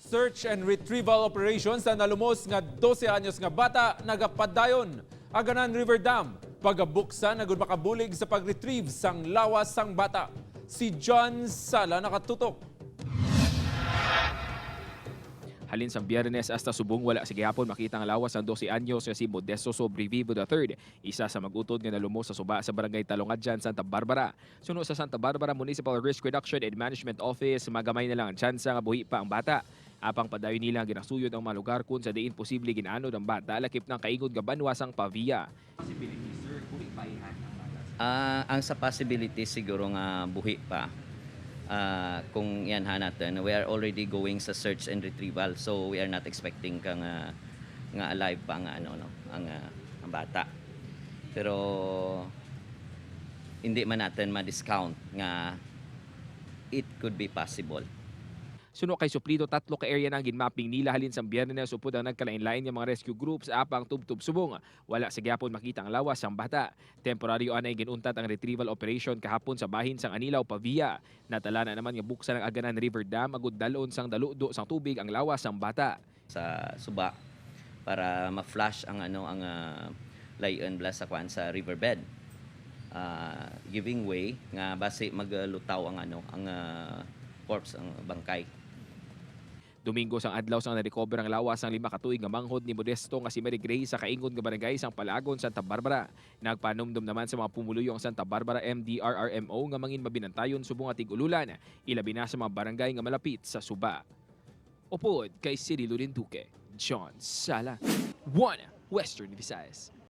Search and retrieval operations sa Nalumos nga 12 anyos nga bata Nagapadayon, Aganan River Dam. Pag-buksan agud makabulig sa pag-retrieve sang lawas sang bata. Si John Sala nakatutok. Halin sa Biyernes hasta subong wala sa gihapon makita ang lawas ang 12 anyos nga si Modesto Retrieval III, isa sa mag-utod nga nalumos sa suba sa barangay Talongadyan, Santa Barbara. Suno sa Santa Barbara Municipal Risk Reduction and Management Office, magamay na lang ang tsansa nga buhi pa ang bata. Apang padayon nila ginasuyod ang mga lugar kung sa diin posible ginanod ang bata lakip ng kaingod nga banwasang pavia. Ang sa possibility siguro nga buhi pa. Kung yan natin, we are already going sa search and retrieval, so we are not expecting ka nga alive pa ang bata. Pero hindi man natin ma-discount nga it could be possible. Suno kay suplido 3 ka area nang ginmapping nila halin sa Biyernes upod ang nagkalain-lain nga mga rescue groups apang tubtub subong. Wala sa gyapon makita ang lawas sang bata. Temporaryo anay ginuntat ang retrieval operation kahapon sa bahin sang Anilaw, Pavia. Natala na naman nga buksan ang Aganan River Dam agud dalon sang daludo sang tubig ang lawas sang bata. Sa suba para ma-flush ang layon blas sa riverbed. Giving way nga base maglutaw ang corpse, ang bangkay. Domingo sang adlaw sang na-recover ang lawas ang 5 ka tuig nga manghod ni Modesto nga si Mary Grace sa kaingon nga barangay sang Palagon, Santa Barbara. Nagpanumdum naman sa mga pumuluyong Santa Barbara MDRRMO nga mangin mabinantayon subong atig ululan, ilabi na sa mga barangay nga malapit sa suba. Upod kay Cirilo Rinduque, John Sala, 1 Western Visayas.